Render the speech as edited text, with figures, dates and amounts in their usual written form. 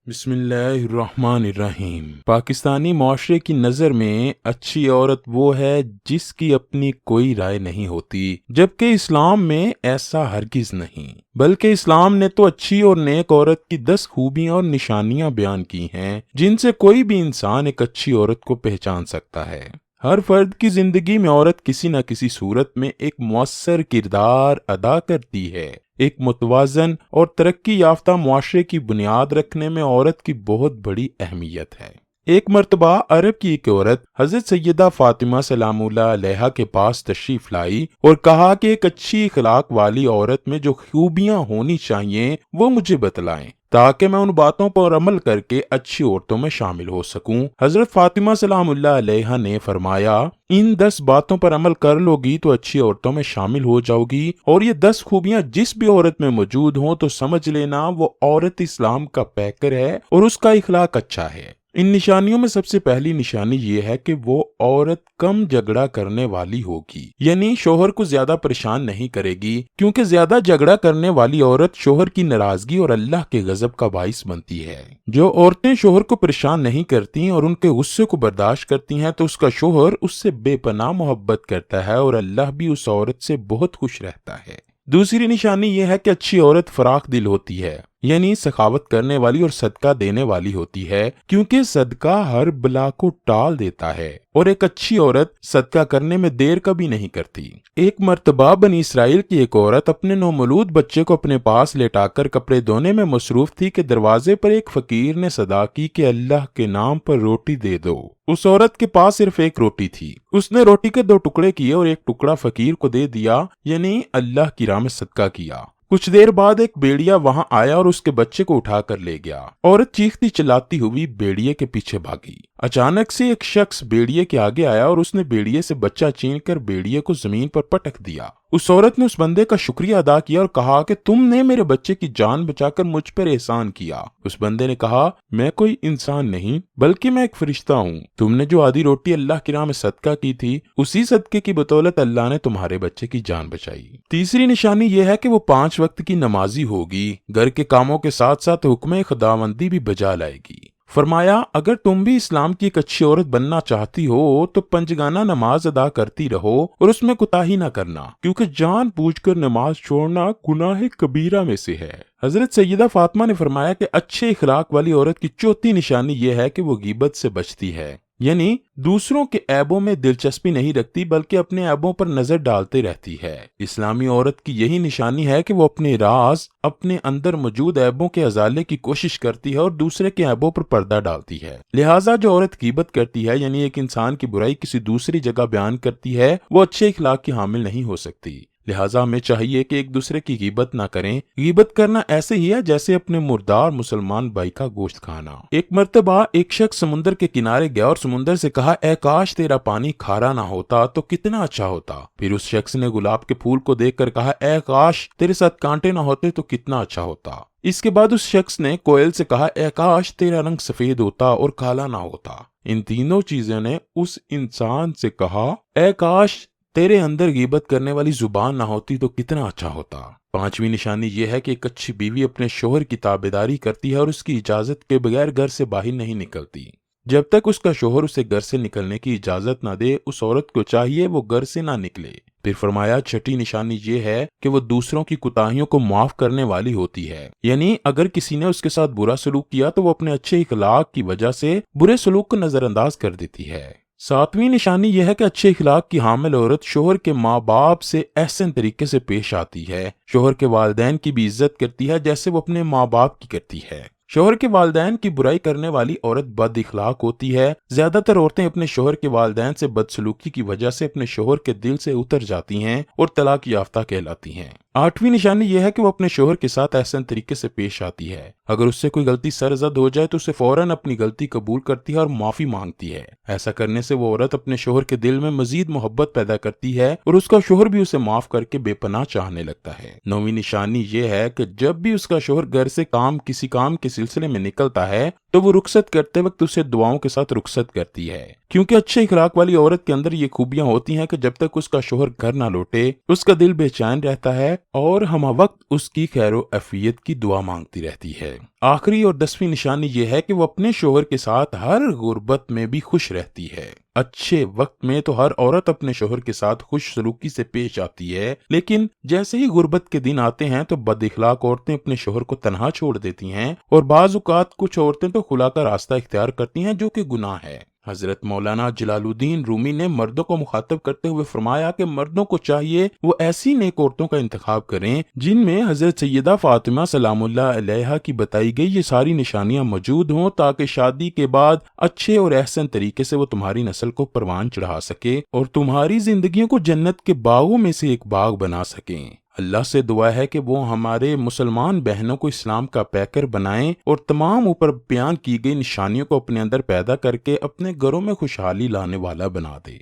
بسم اللہ الرحمن الرحیم۔ پاکستانی معاشرے کی نظر میں اچھی عورت وہ ہے جس کی اپنی کوئی رائے نہیں ہوتی، جبکہ اسلام میں ایسا ہرگز نہیں، بلکہ اسلام نے تو اچھی اور نیک عورت کی 10 خوبیاں اور نشانیاں بیان کی ہیں جن سے کوئی بھی انسان ایک اچھی عورت کو پہچان سکتا ہے۔ ہر فرد کی زندگی میں عورت کسی نہ کسی صورت میں ایک مؤثر کردار ادا کرتی ہے۔ ایک متوازن اور ترقی یافتہ معاشرے کی بنیاد رکھنے میں عورت کی بہت بڑی اہمیت ہے۔ ایک مرتبہ عرب کی ایک عورت حضرت سیدہ فاطمہ سلام اللہ علیہا کے پاس تشریف لائی اور کہا کہ ایک اچھی اخلاق والی عورت میں جو خوبیاں ہونی چاہیے وہ مجھے بتلائیں تاکہ میں ان باتوں پر عمل کر کے اچھی عورتوں میں شامل ہو سکوں۔ حضرت فاطمہ سلام اللہ علیہا نے فرمایا، ان 10 باتوں پر عمل کر لو گی تو اچھی عورتوں میں شامل ہو جاؤ گی، اور یہ 10 خوبیاں جس بھی عورت میں موجود ہوں تو سمجھ لینا وہ عورت اسلام کا پیکر ہے اور اس کا اخلاق اچھا ہے۔ ان نشانیوں میں سب سے پہلی نشانی یہ ہے کہ وہ عورت کم جھگڑا کرنے والی ہوگی، یعنی شوہر کو زیادہ پریشان نہیں کرے گی، کیونکہ زیادہ جھگڑا کرنے والی عورت شوہر کی ناراضگی اور اللہ کے غضب کا باعث بنتی ہے۔ جو عورتیں شوہر کو پریشان نہیں کرتی اور ان کے غصے کو برداشت کرتی ہیں تو اس کا شوہر اس سے بے پناہ محبت کرتا ہے اور اللہ بھی اس عورت سے بہت خوش رہتا ہے۔ دوسری نشانی یہ ہے کہ اچھی عورت فراخ دل ہوتی ہے، یعنی سخاوت کرنے والی اور صدقہ دینے والی ہوتی ہے، کیونکہ صدقہ ہر بلا کو ٹال دیتا ہے، اور ایک اچھی عورت صدقہ کرنے میں دیر کبھی نہیں کرتی۔ ایک مرتبہ بنی اسرائیل کی ایک عورت اپنے نومولود بچے کو اپنے پاس لیٹا کر کپڑے دھونے میں مصروف تھی کہ دروازے پر ایک فقیر نے صدا کی کہ اللہ کے نام پر روٹی دے دو۔ اس عورت کے پاس صرف ایک روٹی تھی، اس نے روٹی کے 2 ٹکڑے کیے اور ایک ٹکڑا فقیر کو دے دیا، یعنی اللہ کی راہ میں صدقہ کیا۔ کچھ دیر بعد ایک بھیڑیا وہاں آیا اور اس کے بچے کو اٹھا کر لے گیا۔ عورت چیختی چلاتی ہوئی بھیڑیے کے پیچھے بھاگی۔ اچانک سے ایک شخص بھیڑیے کے آگے آیا اور اس نے بھیڑیے سے بچہ چھین کر بھیڑیے کو زمین پر پٹک دیا۔ اس عورت نے اس بندے کا شکریہ ادا کیا اور کہا کہ تم نے میرے بچے کی جان بچا کر مجھ پر احسان کیا۔ اس بندے نے کہا، میں کوئی انسان نہیں بلکہ میں ایک فرشتہ ہوں۔ تم نے جو آدھی روٹی اللہ کی راہ میں صدقہ کی تھی، اسی صدقے کی بدولت اللہ نے تمہارے بچے کی جان بچائی۔ تیسری نشانی یہ ہے کہ وہ 5 وقت کی نمازی ہوگی، گھر کے کاموں کے ساتھ ساتھ حکم خداوندی بھی بجا لائے گی۔ فرمایا، اگر تم بھی اسلام کی ایک اچھی عورت بننا چاہتی ہو تو 5 گانہ نماز ادا کرتی رہو اور اس میں کوتاہی نہ کرنا، کیونکہ جان بوجھ کر نماز چھوڑنا گناہ کبیرہ میں سے ہے۔ حضرت سیدہ فاطمہ نے فرمایا کہ اچھے اخلاق والی عورت کی چوتھی نشانی یہ ہے کہ وہ غیبت سے بچتی ہے، یعنی دوسروں کے عیبوں میں دلچسپی نہیں رکھتی بلکہ اپنے عیبوں پر نظر ڈالتے رہتی ہے۔ اسلامی عورت کی یہی نشانی ہے کہ وہ اپنے راز، اپنے اندر موجود عیبوں کے ازالے کی کوشش کرتی ہے اور دوسرے کے عیبوں پر پردہ ڈالتی ہے۔ لہٰذا جو عورت غیبت کرتی ہے، یعنی ایک انسان کی برائی کسی دوسری جگہ بیان کرتی ہے، وہ اچھے اخلاق کی حامل نہیں ہو سکتی۔ لہٰذا ہمیں چاہیے کہ ایک دوسرے کی غیبت نہ کریں۔ غیبت کرنا ایسے ہی ہے جیسے اپنے مردار مسلمان بھائی کا گوشت کھانا۔ ایک مرتبہ ایک شخص سمندر کے کنارے گیا اور سمندر سے کہا، اے کاش تیرا پانی کھارا نہ ہوتا تو کتنا اچھا ہوتا۔ پھر اس شخص نے گلاب کے پھول کو دیکھ کر کہا، اے کاش تیرے ساتھ کانٹے نہ ہوتے تو کتنا اچھا ہوتا۔ اس کے بعد اس شخص نے کوئل سے کہا، اے کاش تیرا رنگ سفید ہوتا اور کالا نہ ہوتا۔ ان تینوں چیزوں نے اس انسان سے کہا، اے کاش تیرے اندر غیبت کرنے والی زبان نہ ہوتی تو کتنا اچھا ہوتا۔ 5ویں نشانی یہ ہے کہ ایک اچھی بیوی اپنے شوہر کی تابعداری کرتی ہے اور اس کی اجازت کے بغیر گھر سے باہر نہیں نکلتی۔ جب تک اس کا شوہر اسے گھر سے نکلنے کی اجازت نہ دے، اس عورت کو چاہیے وہ گھر سے نہ نکلے۔ پھر فرمایا، 6ٹھی نشانی یہ ہے کہ وہ دوسروں کی کوتاہیوں کو معاف کرنے والی ہوتی ہے، یعنی اگر کسی نے اس کے ساتھ برا سلوک کیا تو وہ اپنے اچھے اخلاق کی وجہ سے برے سلوک کو نظر انداز کر دیتی ہے۔ 7ویں نشانی یہ ہے کہ اچھے اخلاق کی حامل عورت شوہر کے ماں باپ سے احسن طریقے سے پیش آتی ہے، شوہر کے والدین کی بھی عزت کرتی ہے جیسے وہ اپنے ماں باپ کی کرتی ہے۔ شوہر کے والدین کی برائی کرنے والی عورت بد اخلاق ہوتی ہے۔ زیادہ تر عورتیں اپنے شوہر کے والدین سے بدسلوکی کی وجہ سے اپنے شوہر کے دل سے اتر جاتی ہیں اور طلاق یافتہ کہلاتی ہیں۔ 8ویں نشانی یہ ہے کہ وہ اپنے شوہر کے ساتھ احسن طریقے سے پیش آتی ہے۔ اگر اس سے کوئی غلطی سرزد ہو جائے تو اسے فوراً اپنی غلطی قبول کرتی ہے اور معافی مانگتی ہے۔ ایسا کرنے سے وہ عورت اپنے شوہر کے دل میں مزید محبت پیدا کرتی ہے اور اس کا شوہر بھی اسے معاف کر کے بے پناہ چاہنے لگتا ہے۔ 9ویں نشانی یہ ہے کہ جب بھی اس کا شوہر گھر سے کسی کام کے سلسلے میں نکلتا ہے تو وہ رخصت کرتے وقت اسے دعاؤں کے ساتھ رخصت کرتی ہے، کیونکہ اچھے اخلاق والی عورت کے اندر یہ خوبیاں ہوتی ہیں کہ جب تک اس کا شوہر گھر نہ لوٹے اس کا دل بے چین رہتا ہے اور ہمہ وقت اس کی خیر و عافیت کی دعا مانگتی رہتی ہے۔ آخری اور 10ویں نشانی یہ ہے کہ وہ اپنے شوہر کے ساتھ ہر غربت میں بھی خوش رہتی ہے۔ اچھے وقت میں تو ہر عورت اپنے شوہر کے ساتھ خوش سلوکی سے پیش آتی ہے، لیکن جیسے ہی غربت کے دن آتے ہیں تو بد اخلاق عورتیں اپنے شوہر کو تنہا چھوڑ دیتی ہیں، اور بعض اوقات کچھ عورتیں تو خلا کا راستہ اختیار کرتی ہیں، جو کہ گناہ ہے۔ حضرت مولانا جلال الدین رومی نے مردوں کو مخاطب کرتے ہوئے فرمایا کہ مردوں کو چاہیے وہ ایسی نیک عورتوں کا انتخاب کریں جن میں حضرت سیدہ فاطمہ سلام اللہ علیہا کی بتائی گئی یہ ساری نشانیاں موجود ہوں، تاکہ شادی کے بعد اچھے اور احسن طریقے سے وہ تمہاری نسل کو پروان چڑھا سکے اور تمہاری زندگیوں کو جنت کے باغوں میں سے ایک باغ بنا سکیں۔ اللہ سے دعا ہے کہ وہ ہمارے مسلمان بہنوں کو اسلام کا پیکر بنائیں اور تمام اوپر بیان کی گئی نشانیوں کو اپنے اندر پیدا کر کے اپنے گھروں میں خوشحالی لانے والا بنا دے۔